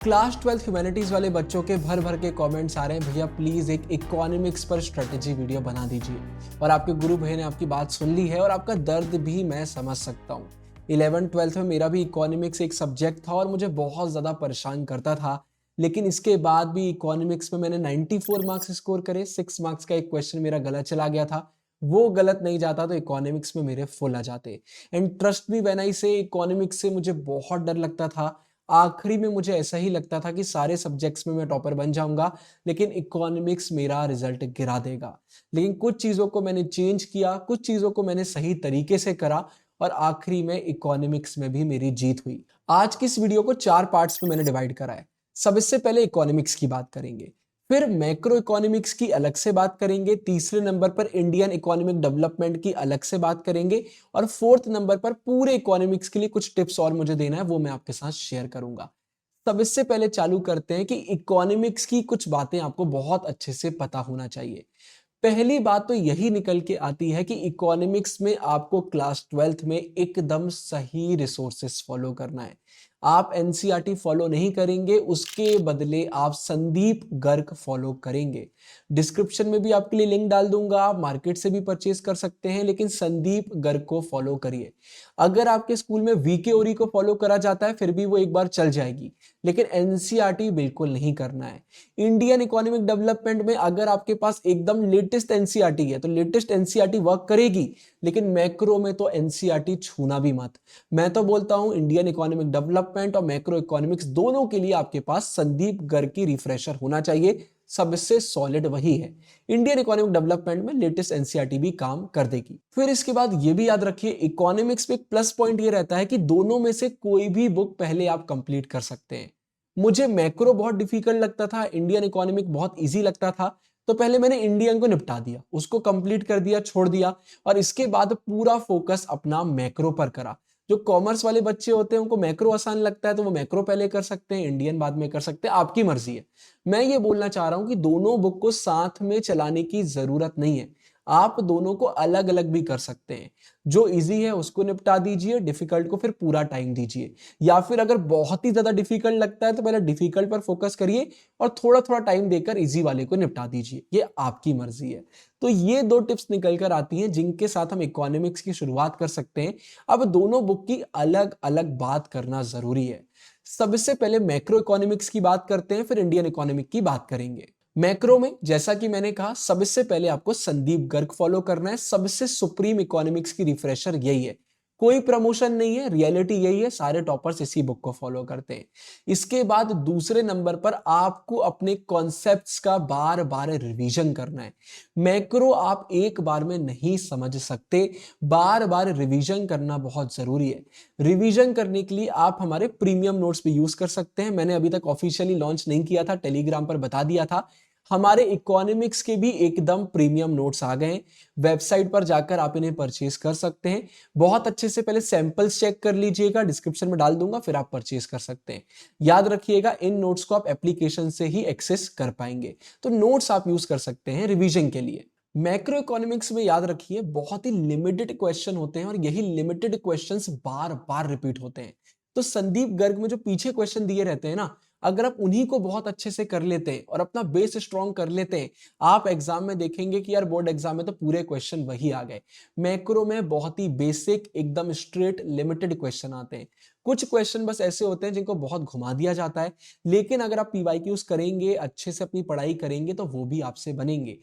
Class 12th humanities वाले बच्चों के भर भर के कमेंट्स आ रहे हैं, भैया प्लीज एक इकोनॉमिक्स पर स्ट्रेटेजी वीडियो बना दीजिए। और आपके गुरु भैया ने आपकी बात सुन ली है और आपका दर्द भी मैं समझ सकता हूँ। 11th-12th में मेरा भी इकोनॉमिक्स एक सब्जेक्ट था और मुझे बहुत ज़्यादा परेशान करता था, लेकिन इसके बाद भी इकोनॉमिक्स में मैंने 94 मार्क्स स्कोर करे। 6 मार्क्स का एक क्वेश्चन मेरा गलत चला गया था, वो गलत नहीं जाता तो इकोनॉमिक्स में मेरे फुल आ जाते। And trust me when I से, इकोनॉमिक्स से मुझे बहुत डर लगता था। आखिरी में मुझे ऐसा ही लगता था कि सारे सब्जेक्ट्स में मैं टॉपर बन जाऊंगा, लेकिन इकोनॉमिक्स मेरा रिजल्ट गिरा देगा। लेकिन कुछ चीज़ों को मैंने चेंज किया, कुछ चीज़ों को मैंने सही तरीके से करा और आखिरी में इकोनॉमिक्स में भी मेरी जीत हुई। आज की इस वीडियो को 4 पार्ट्स में मैंने डिवाइड करा है। सबसे पहले इकोनॉमिक्स की बात करेंगे, फिर मैक्रो इकोनॉमिक्स की अलग से बात करेंगे, तीसरे नंबर पर इंडियन इकोनॉमिक डेवलपमेंट की अलग से बात करेंगे और फोर्थ नंबर पर पूरे इकोनॉमिक्स के लिए कुछ टिप्स और मुझे देना है, वो मैं आपके साथ शेयर करूंगा। तब इससे पहले चालू करते हैं कि इकोनॉमिक्स की कुछ बातें आपको बहुत अच्छे से पता होना चाहिए। पहली बात तो यही निकल के आती है कि इकोनॉमिक्स में आपको क्लास 12th में एकदम सही रिसोर्सेस फॉलो करना है। आप एनसीईआरटी फॉलो नहीं करेंगे, उसके बदले आप संदीप गर्ग फॉलो करेंगे। डिस्क्रिप्शन में भी आपके लिए लिंक डाल दूंगा, आप मार्केट से भी परचेज कर सकते हैं, लेकिन संदीप गर्ग को फॉलो करिए। अगर आपके स्कूल में वीके ओरी को फॉलो करा जाता है फिर भी वो एक बार चल जाएगी, लेकिन एनसीईआरटी बिल्कुल नहीं करना है। इंडियन इकोनॉमिक डेवलपमेंट में अगर आपके पास एकदम लेटेस्ट एनसीईआरटी है तो लेटेस्ट एनसीईआरटी वर्क करेगी, लेकिन मैक्रो में तो एनसीईआरटी छूना भी मत। मैं तो बोलता हूं इंडियन इकोनॉमिक डेवलपमेंट और मैक्रो इकोनॉमिक्स दोनों के लिए आपके पास संदीप गर्ग की रिफ्रेशर होना चाहिए, सबसे सॉलिड वही है। इंडियन इकोनॉमिक डेवलपमेंट में लेटेस्ट एनसीईआरटी भी काम कर देगी। फिर इसके बाद ये भी याद रखिए, इकोनॉमिक्स में एक प्लस पॉइंट ये रहता है कि दोनों में से कोई भी बुक पहले आप कंप्लीट कर सकते हैं। मुझे मैक्रो बहुत डिफिकल्ट लगता था, इंडियन इकोनॉमिक बहुत इजी लगता था, तो पहले मैंने इंडियन को निपटा दिया, उसको कंप्लीट कर दिया, छोड़ दिया और इसके बाद पूरा फोकस अपना मैक्रो पर करा। जो कॉमर्स वाले बच्चे होते हैं उनको मैक्रो आसान लगता है तो वो मैक्रो पहले कर सकते हैं, इंडियन बाद में कर सकते हैं, आपकी मर्जी है। मैं ये बोलना चाह रहा हूं कि दोनों बुक को साथ में चलाने की जरूरत नहीं है, आप दोनों को अलग अलग भी कर सकते हैं। जो इजी है उसको निपटा दीजिए, डिफिकल्ट को फिर पूरा टाइम दीजिए। या फिर अगर बहुत ही ज्यादा डिफिकल्ट लगता है तो पहले डिफिकल्ट पर फोकस करिए और थोड़ा थोड़ा टाइम देकर इजी वाले को निपटा दीजिए, ये आपकी मर्जी है। तो ये दो टिप्स निकल कर आती हैं जिनके साथ हम इकोनॉमिक्स की शुरुआत कर सकते हैं। अब दोनों बुक की अलग अलग बात करना जरूरी है। सबसे पहले मैक्रो इकोनॉमिक्स की बात करते हैं, फिर इंडियन इकोनॉमिक की बात करेंगे। मैक्रो में जैसा कि मैंने कहा, सबसे पहले आपको संदीप गर्ग फॉलो करना है, सबसे सुप्रीम इकोनॉमिक्स की रिफ्रेशर यही है। कोई प्रमोशन नहीं है, रियलिटी यही है, सारे टॉपर्स इसी बुक को फॉलो करते हैं। इसके बाद दूसरे नंबर पर आपको अपने कॉन्सेप्ट्स का बार बार रिवीजन करना है। मैक्रो आप एक बार में नहीं समझ सकते, बार बार रिवीजन करना बहुत जरूरी है। रिवीजन करने के लिए आप हमारे प्रीमियम नोट्स भी यूज कर सकते हैं, मैंने अभी तक ऑफिशियली लॉन्च नहीं किया था, टेलीग्राम पर बता दिया था। हमारे इकोनॉमिक्स के भी एकदम प्रीमियम नोट्स आ गए हैं, वेबसाइट पर जाकर आप इन्हें परचेज कर सकते हैं। बहुत अच्छे से पहले सैंपल्स चेक कर लीजिएगा, डिस्क्रिप्शन में डाल दूंगा, फिर आप परचेज कर सकते हैं। याद रखिएगा इन नोट्स को आप एप्लीकेशन से ही एक्सेस कर पाएंगे, तो नोट्स आप यूज कर सकते हैं रिवीजन के लिए। मैक्रो इकोनॉमिक्स में याद रखिए बहुत ही लिमिटेड क्वेश्चन होते हैं और यही लिमिटेड क्वेश्चंस बार बार रिपीट होते हैं। तो संदीप गर्ग में जो पीछे क्वेश्चन दिए रहते हैं ना, अगर आप उन्हीं को बहुत अच्छे से कर लेते हैं और अपना बेस स्ट्रॉन्ग कर लेते हैं, आप एग्जाम में देखेंगे कि यार बोर्ड एग्जाम में तो पूरे क्वेश्चन वही आ गए। मैक्रो में बहुत ही बेसिक एकदम स्ट्रेट लिमिटेड क्वेश्चन आते हैं। कुछ क्वेश्चन बस ऐसे होते हैं जिनको बहुत घुमा दिया जाता है, लेकिन अगर आप पीवाईक्यूज करेंगे, अच्छे से अपनी पढ़ाई करेंगे तो वो भी आपसे बनेंगे।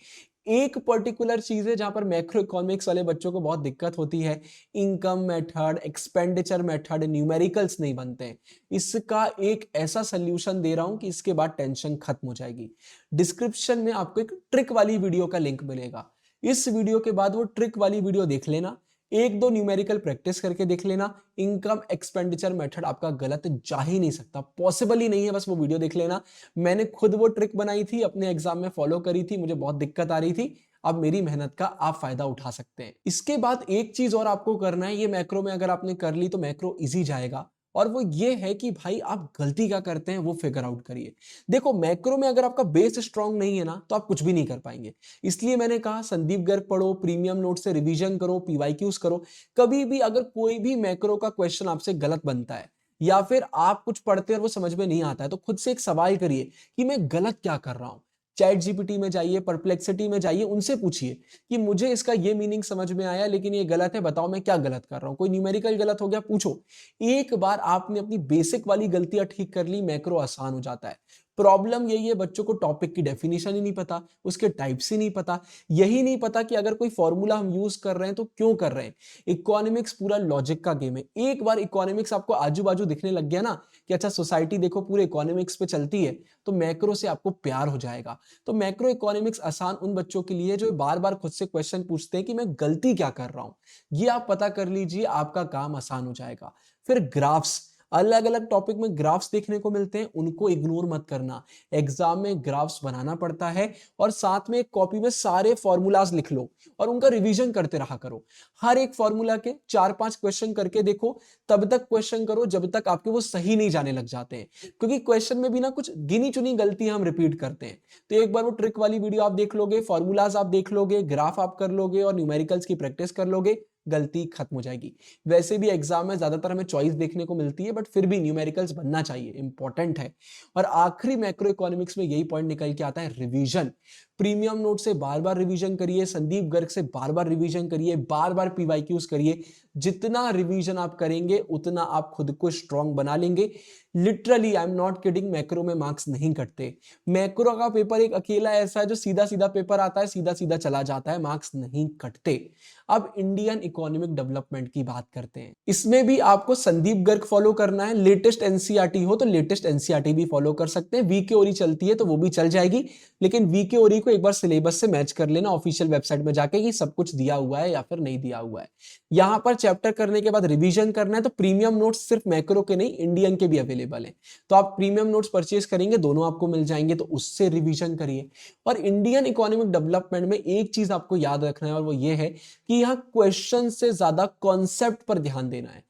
एक पर्टिकुलर चीज है जहां पर मैक्रो इकोनॉमिक्स वाले बच्चों को बहुत दिक्कत होती है, income method, expenditure method, numericals नहीं बनते हैं। इसका एक ऐसा सोल्यूशन दे रहा हूं कि इसके बाद टेंशन खत्म हो जाएगी। डिस्क्रिप्शन में आपको एक ट्रिक वाली वीडियो का लिंक मिलेगा, इस वीडियो के बाद वो ट्रिक वाली वीडियो देख लेना, एक दो न्यूमेरिकल प्रैक्टिस करके देख लेना। इनकम एक्सपेंडिचर मेथड आपका गलत जा ही नहीं सकता, पॉसिबल ही नहीं है, बस वो वीडियो देख लेना। मैंने खुद वो ट्रिक बनाई थी, अपने एग्जाम में फॉलो करी थी, मुझे बहुत दिक्कत आ रही थी, अब मेरी मेहनत का आप फायदा उठा सकते हैं। इसके बाद एक चीज और आपको करना है, ये मैक्रो में अगर आपने कर ली तो मैक्रो इजी जाएगा, और वो ये है कि भाई आप गलती क्या करते हैं वो फिगर आउट करिए। देखो मैक्रो में अगर आपका बेस स्ट्रांग नहीं है ना तो आप कुछ भी नहीं कर पाएंगे। इसलिए मैंने कहा संदीप गर्ग पढ़ो, प्रीमियम नोट से रिवीजन करो, पीवाईक्यूज करो। कभी भी अगर कोई भी मैक्रो का क्वेश्चन आपसे गलत बनता है या फिर आप कुछ पढ़ते हैं और वो समझ में नहीं आता है, तो खुद से एक सवाल करिए कि मैं गलत क्या कर रहा हूं। चैट जीपीटी में जाइए, परप्लेक्सिटी में जाइए, उनसे पूछिए कि मुझे इसका ये मीनिंग समझ में आया लेकिन ये गलत है, बताओ मैं क्या गलत कर रहा हूं। कोई न्यूमेरिकल गलत हो गया, पूछो। एक बार आपने अपनी बेसिक वाली गलतियां ठीक कर ली, मैक्रो आसान हो जाता है। प्रॉब्लम यही है, बच्चों को टॉपिक की डेफिनेशन ही नहीं पता, उसके टाइप्स ही नहीं पता, यही नहीं पता कि अगर कोई फॉर्मूला हम यूज कर रहे हैं तो क्यों कर रहे हैं। इकोनॉमिक्स पूरा लॉजिक का गेम है। एक बार इकोनॉमिक्स आपको आजू बाजू दिखने लग गया ना कि अच्छा सोसाइटी देखो पूरे इकोनॉमिक्स पे चलती है, तो मैक्रो से आपको प्यार हो जाएगा। तो मैक्रो इकोनॉमिक्स आसान उन बच्चों के लिए जो बार बार खुद से क्वेश्चन पूछते हैं कि मैं गलती क्या कर रहा हूं। ये आप पता कर लीजिए, आपका काम आसान हो जाएगा। फिर ग्राफ्स, अलग अलग टॉपिक में ग्राफ्स देखने को मिलते हैं, उनको इग्नोर मत करना। एग्जाम में ग्राफ्स बनाना पड़ता है और साथ में एक कॉपी में सारे फॉर्मूलाज लिख लो और उनका रिवीजन करते रहा करो। हर एक फॉर्मूला के 4-5 क्वेश्चन करके देखो, तब तक क्वेश्चन करो जब तक आपके वो सही नहीं जाने लग जाते हैं, क्योंकि क्वेश्चन में भी ना कुछ गिनी चुनी गलतियां हम रिपीट करते हैं। तो एक बार वो ट्रिक वाली वीडियो आप देख लोगे, फॉर्मूलाज आप देख लोगे, ग्राफ आप कर लोगे और न्यूमेरिकल्स की प्रैक्टिस कर लोगे, गलती खत्म हो जाएगी। वैसे भी एग्जाम में ज्यादातर हमें चॉइस देखने को मिलती है, बट फिर भी न्यूमेरिकल्स बनना चाहिए, इंपॉर्टेंट है। और आखिरी मैक्रो इकोनॉमिक्स में यही पॉइंट निकल के आता है, रिवीजन। प्रीमियम नोट से बार बार रिवीजन करिए, संदीप गर्ग से बार बार रिवीजन करिए, बार बार पीवाईक्यूज करिए। जितना रिवीजन आप करेंगे उतना आप खुद को स्ट्रांग बना लेंगे। Literally I am not kidding, macro में मार्क्स नहीं कटते। मैक्रो का पेपर एक अकेला ऐसा है जो सीधा सीधा पेपर आता है, सीधा सीधा चला जाता है, मार्क्स नहीं कटते। अब इंडियन इकोनॉमिक डेवलपमेंट की बात करते हैं। इसमें भी आपको संदीप गर्ग फॉलो करना है। लेटेस्ट एनसीईआरटी हो तो लेटेस्ट एनसीईआरटी भी फॉलो कर सकते हैं। वीके ओरी चलती है तो वो भी चल जाएगी, लेकिन वीके ओरी को एक बार सिलेबस से मैच कर लेना ऑफिशियल वेबसाइट में जाके कि सब कुछ दिया हुआ है या फिर नहीं दिया हुआ है। यहां पर चैप्टर करने के बाद रिवीजन करना है, तो प्रीमियम नोट्स सिर्फ मैक्रो के नहीं, इंडियन के भी अवेलेबल है। तो आप प्रीमियम नोट्स परचेज करेंगे, दोनों आपको मिल जाएंगे, तो उससे रिवीजन करिए। और इंडियन इकोनॉमिक डेवलपमेंट में एक चीज आपको याद रखना है और वो ये है कि यहाँ क्वेश्चन से ज्यादा कॉन्सेप्ट पर ध्यान देना है।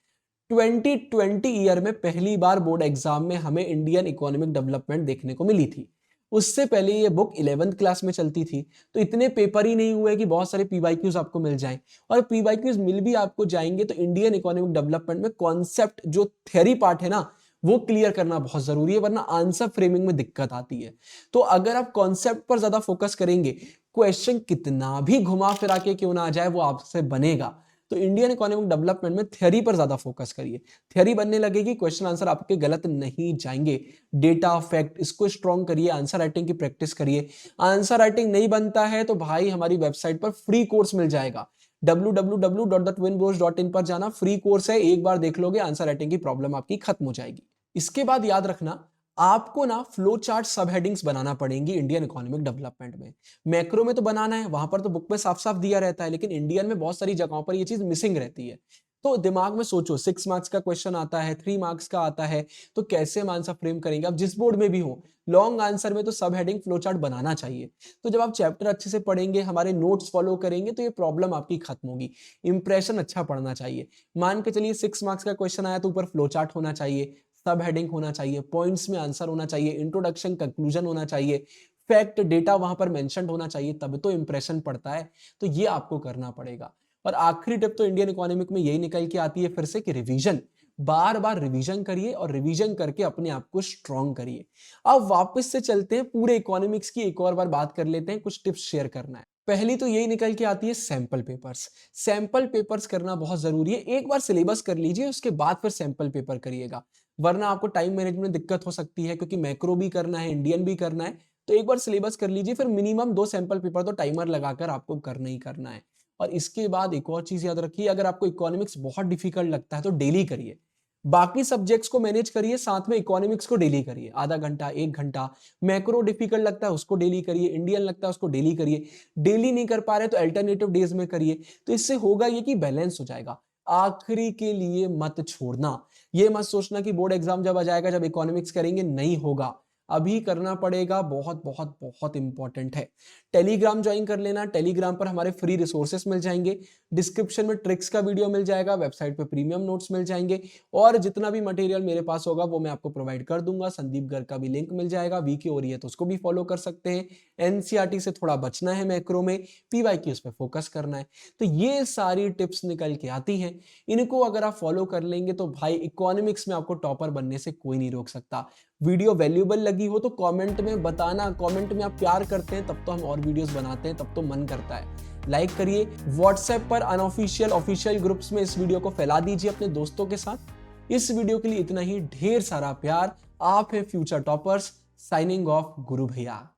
2020 ईयर में पहली बार बोर्ड एग्जाम में हमें इंडियन इकोनॉमिक डेवलपमेंट देखने को मिली थी। उससे पहले ये बुक 11th क्लास में चलती थी, तो इतने पेपर ही नहीं हुए कि बहुत सारे पीवाईक्यूज आपको मिल जाएं। और पीवाईक्यूज मिल भी आपको जाएंगे तो इंडियन इकोनॉमिक डेवलपमेंट में कॉन्सेप्ट जो थ्योरी पार्ट है ना, वो क्लियर करना बहुत जरूरी है, वरना आंसर फ्रेमिंग में दिक्कत आती है। तो अगर आप कॉन्सेप्ट पर ज्यादा फोकस करेंगे, क्वेश्चन कितना भी घुमा फिरा के क्यों ना आ जाए वो आपसे बनेगा। तो इंडियन इकोनॉमिक डेवलपमेंट में थ्योरी पर ज्यादा फोकस करिए। थ्योरी बनने लगेगी, क्वेश्चन आंसर आपके गलत नहीं जाएंगे। डेटा फैक्ट इसको स्ट्रॉन्ग करिए, आंसर राइटिंग की प्रैक्टिस करिए। आंसर राइटिंग नहीं बनता है तो भाई हमारी वेबसाइट पर फ्री कोर्स मिल जाएगा, www.twinbros.in पर जाना, फ्री कोर्स है, एक बार देख लोगे आंसर राइटिंग की प्रॉब्लम आपकी खत्म हो जाएगी। इसके बाद याद रखना, आपको ना फ्लो चार्ट सब हेडिंग्स बनाना पड़ेंगी इंडियन इकोनॉमिक डेवलपमेंट में। मैक्रो में तो बनाना है, वहां पर तो बुक में साफ साफ दिया रहता है, लेकिन इंडियन में बहुत सारी जगहों पर ये चीज मिसिंग रहती है। तो दिमाग में सोचो, 6 मार्क्स का क्वेश्चन आता है, 3 मार्क्स का आता है, तो कैसे हम आंसर फ्रेम करेंगे। अब जिस बोर्ड में भी हो, लॉन्ग आंसर में तो सब हेडिंग फ्लो चार्ट बनाना चाहिए। तो जब आप चैप्टर अच्छे से पढ़ेंगे, हमारे नोट्स फॉलो करेंगे, तो ये प्रॉब्लम आपकी खत्म होगी। इंप्रेशन अच्छा पढ़ना चाहिए। मान के चलिए 6 मार्क्स का क्वेश्चन आया तो ऊपर फ्लो चार्ट होना चाहिए, सब हेडिंग होना चाहिए, पॉइंट्स में आंसर होना चाहिए, इंट्रोडक्शन कंक्लूजन होना चाहिए, फैक्ट डेटा वहां पर मेंशन होना चाहिए, तब तो इंप्रेशन पड़ता है। तो ये आपको करना पड़ेगा। और आखिरी टिप तो इंडियन इकोनॉमिक में यही निकल के आती है फिर से कि रिवीजन, बार बार रिवीजन करिए और रिवीजन करके अपने आप को स्ट्रॉन्ग करिए। अब वापस से चलते हैं, पूरे इकोनॉमिक्स की एक और बार बात कर लेते हैं, कुछ टिप्स शेयर करना है। पहली तो यही निकल के आती है सैंपल पेपर्स। सैंपल पेपर्स करना बहुत जरूरी है। एक बार सिलेबस कर लीजिए, उसके बाद फिर सैंपल पेपर करिएगा, वरना आपको टाइम मैनेजमेंट में दिक्कत हो सकती है, क्योंकि मैक्रो भी करना है, इंडियन भी करना है। तो एक बार सिलेबस कर लीजिए, फिर मिनिमम 2 सैंपल पेपर तो टाइमर लगाकर आपको करना ही करना है। और इसके बाद एक और चीज याद रखिए, अगर आपको इकोनॉमिक्स बहुत डिफिकल्ट लगता है तो डेली करिए। बाकी सब्जेक्ट्स को मैनेज करिए, साथ में इकोनॉमिक्स को डेली करिए, आधा घंटा 1 घंटा। मैक्रो डिफिकल्ट लगता है उसको डेली करिए, इंडियन लगता है उसको डेली करिए। डेली नहीं कर पा रहे तो अल्टरनेटिव डेज में करिए। तो इससे होगा ये कि बैलेंस हो जाएगा। आखिरी के लिए मत छोड़ना, ये मत सोचना कि बोर्ड एग्जाम जब आ जाएगा जब इकोनॉमिक्स करेंगे, नहीं होगा। अभी करना पड़ेगा, बहुत बहुत बहुत इंपॉर्टेंट है। टेलीग्राम ज्वाइन कर लेना, टेलीग्राम पर हमारे फ्री रिसोर्सेस मिल जाएंगे, डिस्क्रिप्शन में ट्रिक्स का वीडियो मिल जाएगा, वेबसाइट पे प्रीमियम नोट्स मिल जाएंगे और जितना भी मटेरियल मेरे पास होगा वो मैं आपको प्रोवाइड कर दूंगा। संदीप गर्ग का भी लिंक मिल जाएगा, वीके हो रही है तो उसको भी फॉलो कर सकते हैं। एनसीईआरटी से थोड़ा बचना है मैक्रो में, पीवाईक्यूज पे फोकस करना है। तो ये सारी टिप्स निकल के आती हैं, इनको अगर आप फॉलो कर लेंगे तो भाई इकोनॉमिक्स में आपको टॉपर बनने से कोई नहीं रोक सकता। वीडियो वैल्यूएबल लगी हो तो कमेंट में बताना, कमेंट में आप प्यार करते हैं तब तो हम और वीडियोस बनाते हैं, तब तो मन करता है। लाइक करिए, व्हाट्सएप पर अनऑफिशियल ऑफिशियल ग्रुप्स में इस वीडियो को फैला दीजिए अपने दोस्तों के साथ। इस वीडियो के लिए इतना ही, ढेर सारा प्यार। आप हैं फ्यूचर टॉपर्स, साइनिंग ऑफ गुरु भैया।